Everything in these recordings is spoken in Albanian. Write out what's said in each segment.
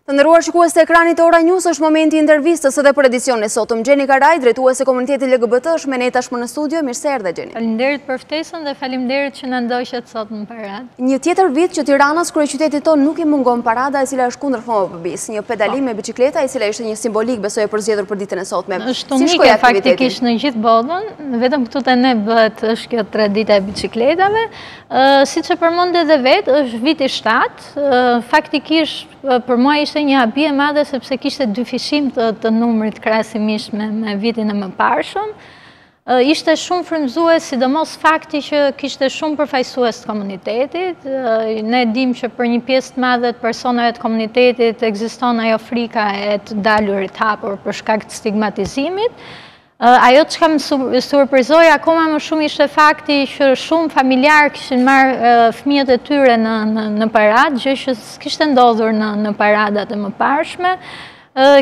Të nderuar shikues të ekranit të Ora News, është momenti i intervistës edhe për edicionin e sotëm. Xheni Karaj, drejtuese komunitetit LGBT, është me ne tashmë në studio. Mirë se erdhe, Xheni. Faleminderit për ftesën dhe faleminderit që na ndoqët sot në paradë. Një tjetër vit që Tiranës, kryeqytetit tonë, nuk i mungon parada e cila është kundër homofobisë. Një pedalim me bicikleta e cila ishte një simbolik besoj e përzgjedhur për ditën e sotme. Është unike faktikisht në gjithë botën, vetëm këtu te ne bëhet është kjo tradita e bicikletave. Siç e përmendë edhe vetë, është viti 7. Faktikisht për mua ishte një habi e madhe sepse kishte dyfishim të numrit krahasimisht me vitin e mëparshëm. Ishte shumë frymëzues, sidomos fakti që kishte shumë përfaqësues të komunitetit. Ne dim që për një pjesë të madhe të personave të komunitetit ekziston ajo frika e të dalurit hapur për shkak të stigmatizimit. Ajo që kam surprizoj akoma më shumë ishte fakti që shumë familjarë kishin marrë fëmijët e tyre në paradë, gjë që s'kishte ndodhur në paradat e mëparshme.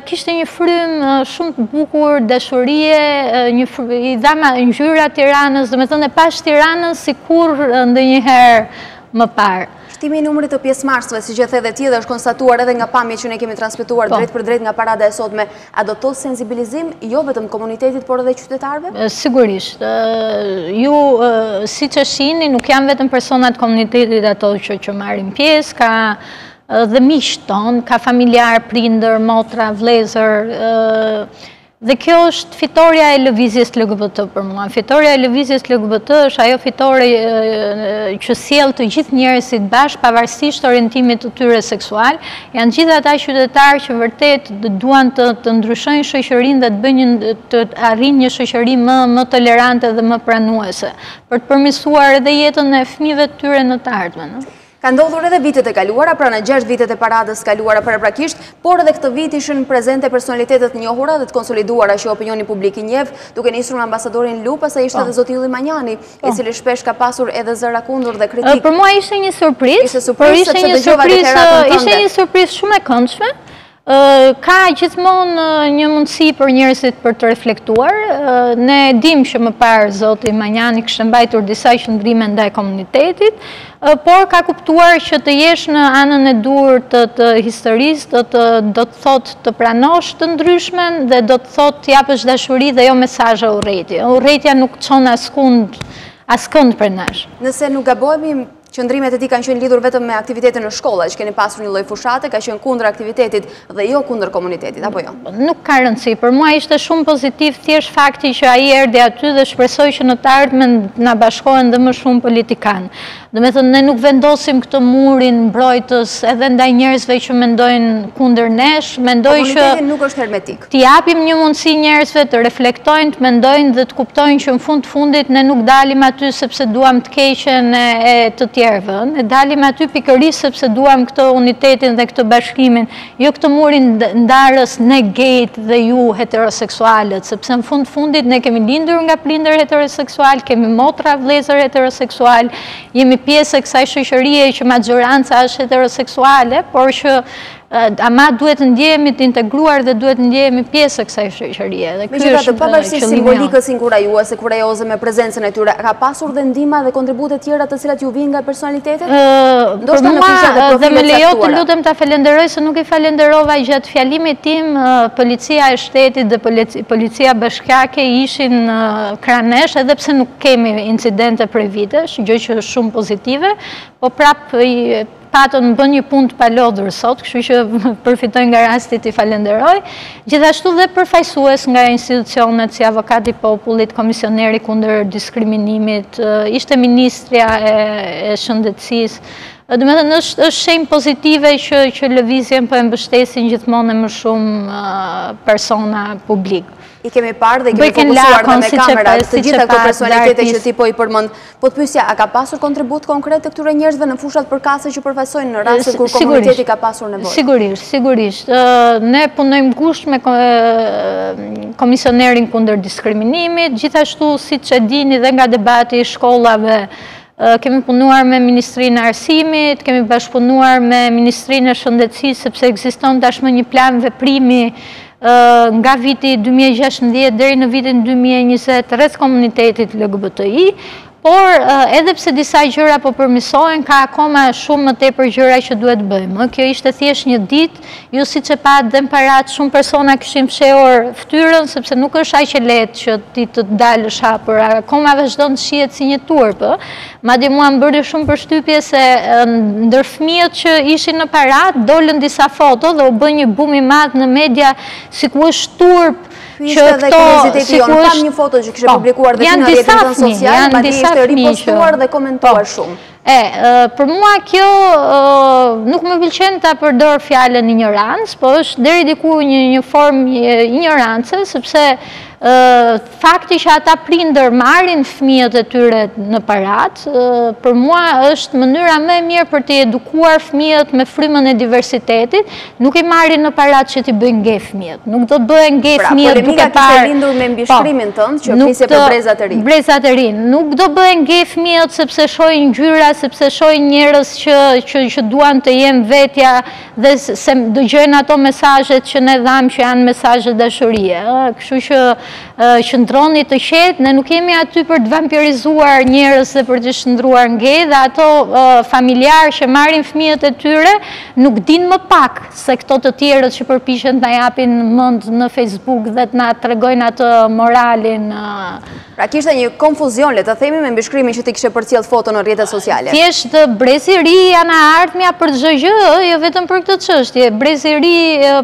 Kishte një frymë shumë të bukur, dashurie, i dhama ngjyra Tiranës, domethënë e pash Tiranën sikur ndonjëherë më parë. Shtimi i numrit të pjesëmarrësve, siç e the edhe ti, dhe është konstatuar edhe nga pamjet që ne kemi transmetuar drejt për drejt nga parada e sotme, a do të sensibilizim jo vetëm komunitetit, por edhe qytetarëve? Sigurisht. Ju siç e shihni, nuk janë vetëm personat komunitetit ato që marrin pjesë, ka dhe miqtë tonë, ka familjar, prindër, motra, vëllezër. Dhe kjo është fitoria e lëvizjes LGBT për mua. Fitoria e lëvizjes LGBT është ajo fitore që sjell të gjithë njerëzit bashkë pavarësisht orientimit të tyre seksual. Janë gjithë ata qytetarë që vërtet duan të ndryshojnë shoqërinë dhe të bëjnë të arrijnë një shoqëri më tolerante dhe më pranuese, për të përmirësuar edhe jetën e fëmijëve të tyre në të ardhmen. Ka ndodhur edhe vitet e kaluara, pra në 6 vitet e paradës kaluara paraprakisht, por edhe këtë vit ishin prezente personalitetet njohura dhe të konsoliduara që opinioni publik i njeh, duke nisur me ambasadorin Lu, pastaj ishte edhe zoti Ylli Manjani, i cili shpesh ka pasur edhe zëra kundër dhe kritik. Për mua ishte një surprizë, ishte një surprizë shumë e këndshme. Ka gjithmonë një mundësi për njerëzit për të reflektuar. Ne dim që më parë zoti Manjani kishte mbajtur disa qëndrime ndaj komunitetit, por ka kuptuar që të jesh në anën e dur të historisë do të thotë të pranosh të ndryshmen dhe do të thotë të japësh dashuri dhe jo mesazhe urrëtie. Urrëtia nuk çon askënd për nesh. Nëse nuk gabojmë, qëndrimet e tij kanë qenë lidhur vetëm me aktivitetin në shkolla, që keni pasur një lloj fushate, ka qenë kundër aktivitetit dhe jo kundër komunitetit, apo jo? Nuk ka rëndësi. Për mua ishte shumë pozitiv thjesht fakti që ai erdhi aty dhe shpresoj që në të ardhmen na bashkohen dhe më shumë politikanë. Domethënë ne nuk vendosim këtë murin mbrojtës edhe ndaj njerëzve që mendojnë kundër nesh, mendoj që komuniteti nuk është hermetik. T'i japim një mundësi njerëzve të reflektojnë, të mendojnë dhe të kuptojnë që në fundit ne nuk dalim aty sepse duam të keqen e të tjerëve. Ne dalim aty pikërisht sepse duam këtë unitetin dhe këtë bashkimin, jo këtë murin ndarës ne gejt dhe ju heteroseksualët, sepse në fundit ne kemi lindur nga prindër heteroseksual, kemi motra vëllezër heteroseksual, jemi pjesë e kësaj shoqërie që maxhoranca është heteroseksuale, por që ama duhet të ndjehemi të integruar dhe duhet të ndjehemi pjesë e kësaj shoqërie. Megjithatë, pavarësisht simbolikës inkurajuese, kurajose me prezencën e tyre, ka pasur dhe ndihma dhe kontribute tjera të cilat ju vijnë nga personalitetet? Ndoshta në fushë të profileve. Dhe me lejo të lutem ta falenderoj se nuk i falenderova gjatë fjalimit tim, policia e shtetit dhe policia bashkiake ishin kranesh, edhe pse nuk kemi incidente prej vitesh, gjë që është shumë pozitive, po prap patën bën një punë të palodhur sot, kështu që përfitoj nga rasti t'i falenderoj. Gjithashtu dhe përfaqësues nga institucionet si Avokati i Popullit, Komisioneri kundër diskriminimit, ishte Ministrja e Shëndetësisë. Domethënë është shenjë pozitive që lëvizjen po e mbështesin gjithmonë më shumë persona publik. I kemi parë dhe i kemi fokusuar dhe me kamerat të gjitha këto personalitete që ti po i përmend. Po të pyesja, a ka pasur kontribut konkret të këtyre njerëzve në fushat përkatëse që përfaqësojnë në rastet kur komuniteti ka pasur nevojë? Sigurisht. Ne punojmë ngushtë me Komisionerin kundër diskriminimit, gjithashtu siç e dini dhe nga debati i shkollave. Kemi punuar me Ministrinë e Arsimit, kemi bashkëpunuar me Ministrinë e Shëndetësisë, sepse ekziston tashmë një plan veprimi nga viti 2016 deri në vitin 2020 rreth komunitetit LGBTI. Por edhe pse disa gjëra po përmirësohen, ka akoma shumë më tepër gjëra që duhet bëjmë. Kjo ishte thjesht një ditë, ju siç e pat dhe në parat shumë persona kishin fshehur fytyrën sepse nuk është aq e lehtë që ti të dalësh hapur. Akoma vazhdon të shihet si një turp. Madje mua më bëri shumë përshtypje se ndër fëmijët që ishin në parat dolën disa foto dhe u bë një bum i madh në media sikur është turp. Ishte dhe kurioziteti jonë, kam një foto që kishte publikuar dhe ti në rrjetet sociale, madje ishte ripostuar dhe komentuar shumë. Për mua kjo nuk më pëlqen ta përdor fjalën ignorancë, po është deri diku një formë ignorance, sepse fakti që ata prindër marrin fëmijët e tyre në parat, për mua është mënyra më e mirë për të edukuar fëmijët me frymën e diversitetit, nuk I marrin në parat që t'i bëjnë nge fëmijët. Nuk do të bëhen nge fëmijët duke parë. Kishte lindur me mbishkrimin tënd që flisje për brezat e rinj. Brezat e rinj. Nuk do bëhen nge fëmijët sepse shohin ngjyra, sepse shohin njerëz që duan të jenë vetja dhe se dëgjojnë ato mesazhet që ne dham që janë mesazhe dashurie. Kështu që qëndroni të qetë, ne nuk jemi aty për të vampirizuar njerëz dhe për të shndruar nge, dhe ato familjarë që marrin fëmijët e tyre nuk dinë më pak se këto të tjerët që përpiqen ta japin mend në Facebook dhe të na tregojnë atë moralin. Pra kishte një konfuzion, le të themi, me mbishkrimin që ti kishe përcjell foto në rrjetet sociale. Thjesht brezi I ri janë ardhmja për çdo gjë, jo vetëm për këtë çështje. Brezi I ri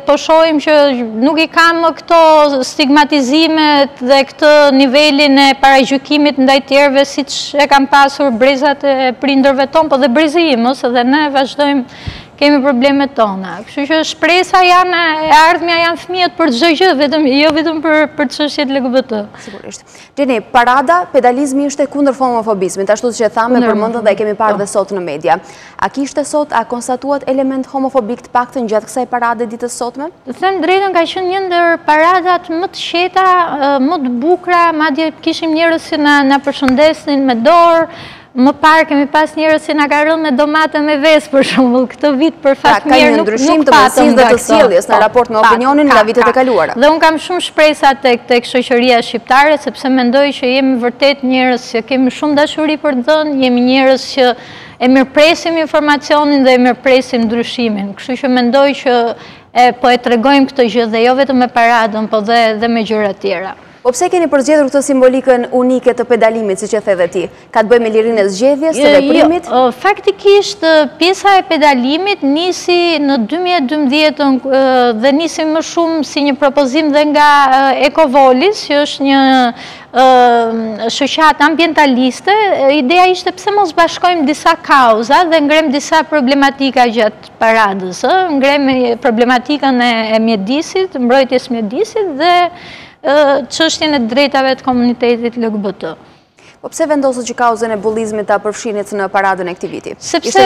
po shohim që nuk I ka më këto stigmatizimet dhe këtë nivelin e paragjykimit ndaj tjerëve siç e kanë pasur brezat e prindërve tonë, po dhe brezi im, ose dhe ne vazhdojmë kemi problemet tona. Kështu që shpresa janë, ardhmja janë fëmijët për çdo gjë, jo vetëm për çështjet LGBT. Sigurisht. Xheni, parada, pedalizmi ishte kundër homofobizmit, ashtu siç e thamë, përmendën dhe e kemi parë dhe sot në media. A kishte sot, a konstatuat element homofobik të paktën gjatë kësaj parade ditës sotme? Të them drejtën, ka qenë një ndër paradat më të qeta, më të bukura, madje kishim njerëz që na përshëndesnin me dorë. Më parë kemi pas njerëz që na ka rënë me domate me vezë për shembull, këtë vit për fat mirë nuk patëm. Ka një ndryshim të mësisë dhe të sjelljes në raport me opinionin nga vitet e kaluara. Dhe unë kam shumë shpresa tek shoqëria shqiptare, sepse mendoj që jemi vërtet njerëz që kemi shumë dashuri për të dhënë, jemi njerëz që e mirëpresim informacionin dhe e mirëpresim ndryshimin. Kështu që mendoj që po e tregojmë këtë gjë dhe jo vetëm me paradën, po dhe me gjëra tjera. Po pse keni përzgjedhur këtë simbolikën unike të pedalimit, siç e the dhe ti? Ka të bëjë me lirinë e zgjedhjes, të veprimit? Faktikisht, pjesa e pedalimit nisi në 2012 dhe nisi më shumë si një propozim dhe nga Ekovolis, që është një shoqat ambientaliste. Ideja ishte pse mos bashkojmë disa kauza dhe ngrem disa problematika gjatë paradës. Ngrem problematikën e mjedisit, mbrojtjes mjedisit dhe çështjen e drejtave të komunitetit LGBT. Po pse vendosët që kauzën e bullizmit ta përfshinit në paradën e këtij viti? Sepse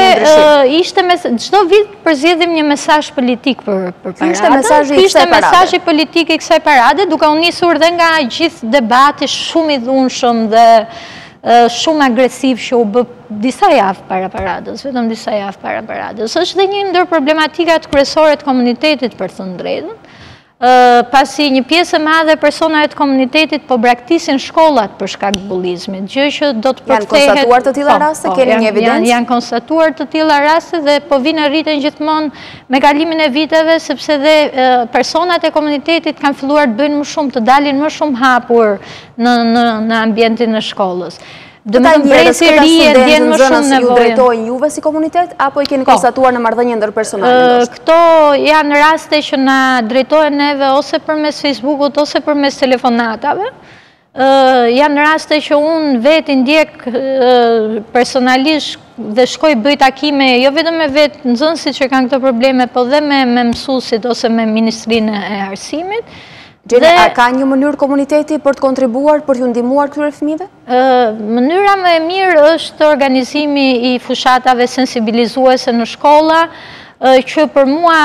çdo vit përzgjedhim një mesazh politik për paradën. Ishte mesazhi politik I kësaj parade, duke u nisur dhe nga gjithë debati shumë I dhunshëm dhe shumë agresiv që u bë disa javë para paradës, vetëm disa javë para paradës. Është dhe një ndër problematikat kryesore të komunitetit, për thënë drejtën. Pasi një pjesë e madhe personave të komunitetit po braktisin shkollat për shkak të bullizmit, gjë që do të përkthehet. Janë konstatuar të tilla raste, keni një evidencë? Janë konstatuar të tilla raste dhe po vinë rriten gjithmonë me kalimin e viteve, sepse dhe personat e komunitetit kanë filluar të bëjnë më shumë, të dalin më shumë hapur në ambientin e shkollës. Këta njerëz, këta studentë në zonës ju drejtojnë juve si komunitet, apo I keni konstatuar në marrëdhënie ndërpersonale? Këto janë raste që na drejtojnë neve ose përmes Facebookut ose përmes telefonatave. Janë raste që unë vetë ndjek personalisht dhe shkoj bëj takime, jo vetëm me vetë nxënësit që kanë këto probleme, po dhe me mësuesit ose me Ministrinë e Arsimit. Xheni, a ka një mënyrë komuniteti për të kontribuar, për t'ju ndihmuar këtyre fëmijëve? Mënyra më e mirë është organizimi I fushatave sensibilizuese në shkolla, që për mua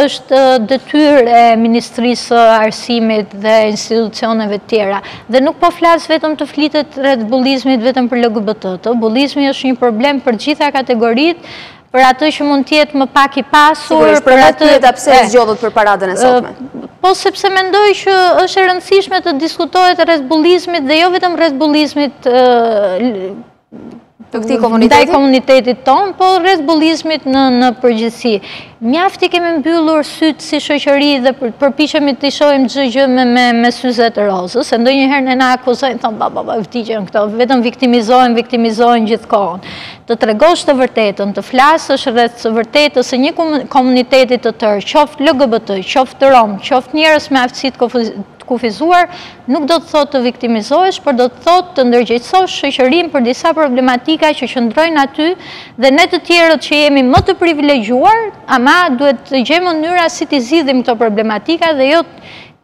është detyrë e Ministrisë së Arsimit dhe institucioneve tjera. Dhe nuk po flas vetëm të flitet rreth bullizmit vetëm për LGBT. Bullizmi është një problem për gjitha kategoritë, për atë që mund të jetë më pak I pasur, për atë pse zgjodhët për paradën e sotme. Po sepse mendoj që është e rëndësishme të diskutohet rreth bullizmit dhe jo vetëm rreth bullizmit ndaj komunitetit tonë, po rreth bullizmit në përgjithësi. Mjafti kemi mbyllur sytë si shoqëri dhe përpiqemi të shohim çdo gjë me syze të rozës, se ndonjëherë ne na akuzojnë, thonë vdiqen këto, vetëm viktimizojnë gjithkohon. Të tregosh të vërtetën, të flasësh rreth të vërtetës së një komuniteti të tërë, qoftë LGBT, qoftë rom, qoftë njerëz me aftësi të kufizuar, nuk do të thotë të viktimizohesh, por do të thotë të ndërgjegjësosh shoqërinë për disa problematika që qëndrojnë aty dhe ne të tjerët që jemi më të privilegjuar, ama duhet të gjejmë mënyra si të zgjidhim këto problematika dhe jo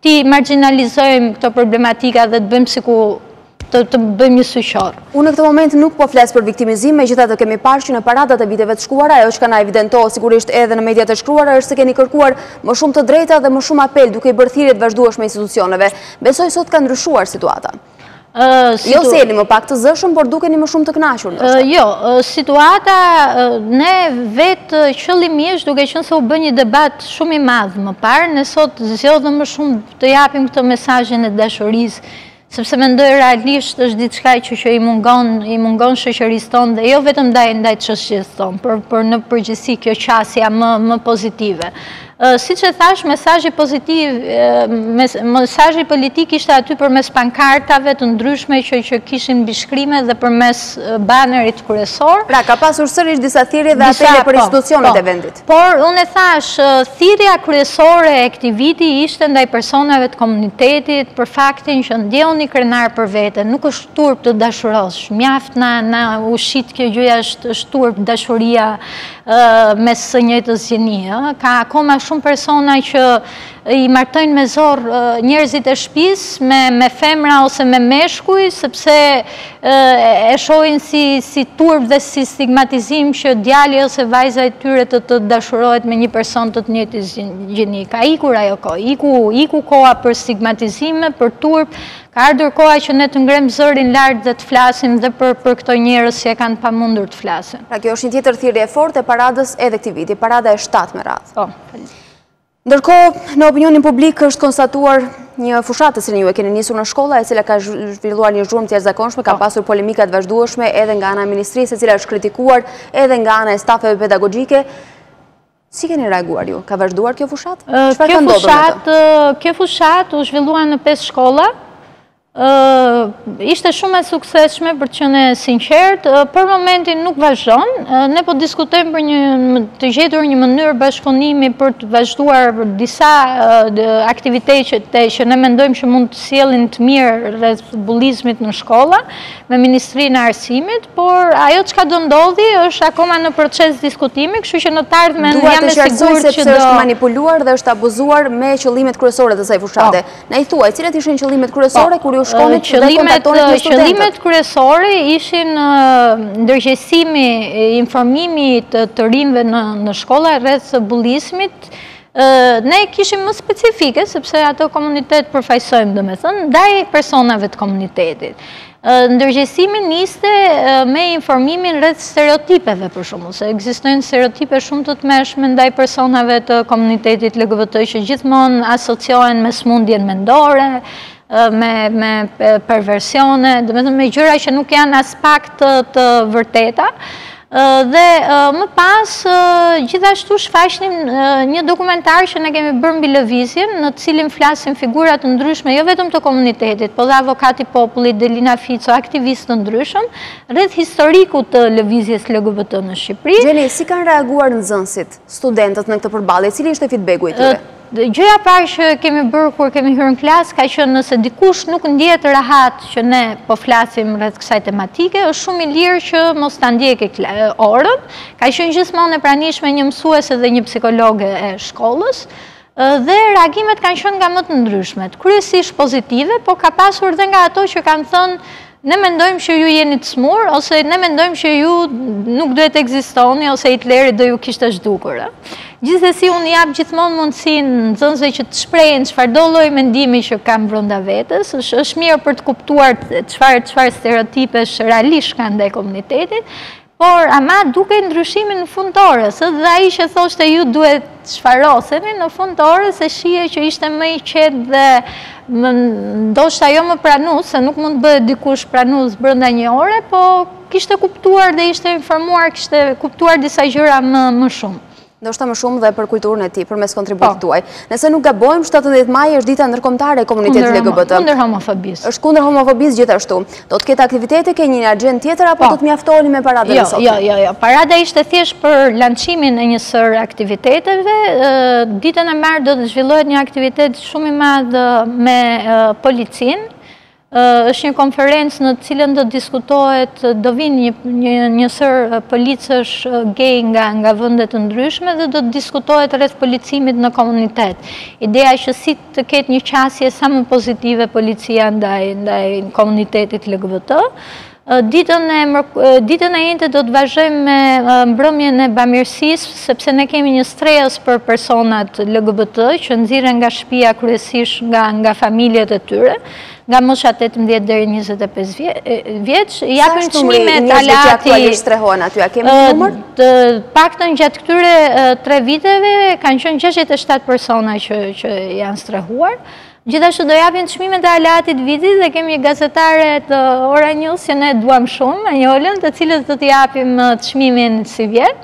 ti marginalizojmë këto problematika dhe të bëjmë sikur të bëjmë një syqor. Unë në këtë moment nuk po flas për viktimizim, megjithatë kemi parë që në paradat e viteve të shkuara, ajo që kanë evidentuar sigurisht edhe në mediat e shkruara është se keni kërkuar më shumë të drejta dhe më shumë apel duke i bërë thirrje të vazhdueshme institucioneve. Besoj sot ka ndryshuar situata. Jo se jeni më pak të zëshëm, por dukeni më shumë të kënaqur. Jo, situata ne vetë qëllimisht duke qenë se u bë një debat shumë i madh më parë, ne sot zgjodhëm më shumë të japim këtë mesazhin e dashurisë, sepse mendoj realisht është diçka që i mungon shoqërisë tonë dhe jo vetëm ndaj çështjes tonë, por në përgjithësi kjo qasja më pozitive. Siç e thash, mesazhi pozitiv, mesazhi politik ishte aty përmes pankartave të ndryshme që kishin mbishkrime dhe përmes banerit kryesor. Pra ka pasur sërish disa thirrje dhe apele për institucionet e vendit. Por unë e thash, thirrja kryesore e këtij viti ishte ndaj personave të komunitetit për faktin që ndjehuni krenar për vete, nuk është turp të dashurosh. Mjaft na ushit kjo gjëja është turp dashuria mes së njëjtës gjenie. Ka akoma shumë persona që i martojnë me zor njerëzit e shtëpisë me femra ose me meshkuj, sepse e shohin si turp dhe si stigmatizim që djali ose vajza e tyre të dashurohet me një person të njëjtës gjenie. Ka ikur ajo kohë, iku koha për stigmatizime, për turp, ka ardhur koha që ne të ngrem zërin lart dhe të flasim dhe për këto njerëz që e kanë pamundur të flasin. Pra kjo është një tjetër thirrje e fortë e paradës edhe këtij viti, parada e 7 me radhë. Po. Ndërkohë, në opinionin publik është konstatuar një fushatë që ju e keni nisur në shkolla, e cila ka zhvilluar një zhurmë të jashtëzakonshme, ka pasur polemika të vazhdueshme edhe nga ana e ministrisë, e cila është kritikuar edhe nga ana e stafeve pedagogjike. Si keni reaguar ju? Ka vazhduar kjo fushatë? Çfarë ka ndodhur me të? Kjo fushatë u zhvillua në 5 shkolla. Ishte shumë e suksesshme për të qenë sinqert, për momentin nuk vazhdon, ne po diskutojmë për të gjetur një mënyrë bashkëpunimi për të vazhduar disa aktivitete që ne mendojmë që mund të sjellin të mirë rreth bullizmit në shkolla me Ministrinë e Arsimit, por ajo çka do ndodhi është akoma në proces diskutimi, kështu që në të ardhmen jam e sigurt që do është manipuluar dhe është abuzuar me qëllimet kryesore të kësaj fushate. Na i thuaj, cilat ishin qëllimet kryesore kur ju Qëllimet kryesore ishin ndërgjegjësimi, informimi të rinjve në shkolla rreth bullizmit. Ne kishim më specifike, sepse ato komunitet përfaqësojmë, domethënë, ndaj personave të komunitetit. Ndërgjegjësimi niste me informimin rreth stereotipeve, për shembull, se ekzistojnë stereotipe shumë të tmerrshme ndaj personave të komunitetit LGBT që gjithmonë asociohen me smundjen mendore, me perversione, me gjëra që nuk janë as pak të vërteta. Dhe më pas, gjithashtu shfaqnim një dokumentar që ne kemi bërë mbi lëvizjen, në të cilin flasim figura të ndryshme, jo vetëm të komunitetit, po dhe avokati popullit, Delina Fico, aktivistë të ndryshëm, rreth historiku të lëvizjes LGBT në Shqipëri. Xheni, si kanë reaguar nxënësit, studentët në këtë përballje, cili ishte feedbacku i tyre? Gjëja parë që kemi bërë kur kemi hyrë në klasë ka qenë nëse dikush nuk ndjehet rehat që ne po flasim rreth kësaj tematike, është shumë i lirë që mos ta ndjekë orën. Ka qenë gjithmonë e pranishme një mësuese dhe një psikologe e shkollës. Dhe reagimet kanë qenë nga më të ndryshmet, kryesisht pozitive, por ka pasur dhe nga ato që kanë thënë ne mendojmë që ju jeni të smur, ose ne mendojmë që ju nuk duhet ekzistoni, ose Hitleri do ju kishte zhdukur. Gjithsesi, unë jap gjithmonë mundësinë nxënësve që të shprehin çfarëdo lloj mendimi që kanë brenda vetes, është mirë për të kuptuar çfarë stereotipesh realisht kanë ndaj komunitetit. Por, ama duke ndryshimin në fund të orës, dhe ai që thoshte ju duhet shfaroseni, në fund të orës e shije që ishte më i qetë dhe ndoshta jo më pranus, se nuk mund të bëhet dikush pranus brenda një ore, po kishte kuptuar dhe ishte informuar, kishte kuptuar disa gjëra më shumë. Ndoshta më shumë dhe për kulturën e tij, përmes kontributit tuaj. Nëse nuk gabojmë, 17 maj është dita ndërkombëtare e komunitetit LGBT. Kundër homofobisë. Është kundër homofobisë gjithashtu. Do të ketë aktivitete, ke një agjendë tjetër apo do të mjaftoni me paradën e sotme? Jo. Parada ishte thjesht për lancimin e një sër aktiviteteve. Ditën e martë do të zhvillohet një aktivitet shumë i madh me policinë. Është një konferencë në cilën do diskutohet, do vinë një sër policësh gay nga vende të ndryshme dhe do të diskutohet rreth policimit në komunitet. Ideja është si të ketë një qasje sa më pozitive policia ndaj komunitetit LGBT. Ditën e njëjtë do të vazhdojmë me mbrëmjen e bamirësisë, sepse ne kemi një stres për personat LGBT që nxirren nga shtëpia kryesisht nga familjet e tyre, nga mosha 18 deri 25 vjeç, japin çmime të alati. Strehohen aty, a kemi një numër? Të paktën gjatë këtyre 3 viteve kanë qenë 67 persona që janë strehuar. Gjithashtu do japin çmimet e alatit vitit dhe kemi një gazetare të Ora News që ne duam shumë, Anjolën, të cilës do t'i japim çmimin si vjet.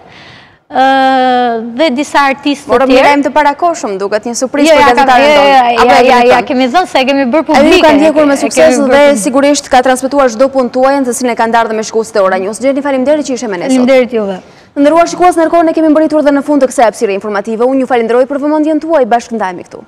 Dhe disa artistë të tjerë. Por mirajmë të parakoshëm, duket një surprizë për gazetaren tonë. Ja, kemi thënë se e kemi bërë publike. Ai ju kanë ndjekur me sukses dhe sigurisht ka transmetuar çdo punë tuaj, të cilën e kanë ndarë dhe me shkuesit e Ora News. Xheni, faleminderit që ishe me ne sot. Faleminderit juve. Nderuar shikues, ndërkohë ne kemi mbërritur dhe në fund të kësaj hapësire informative. Unë ju falenderoj për vëmendjen tuaj, bashkë ndajemi këtu.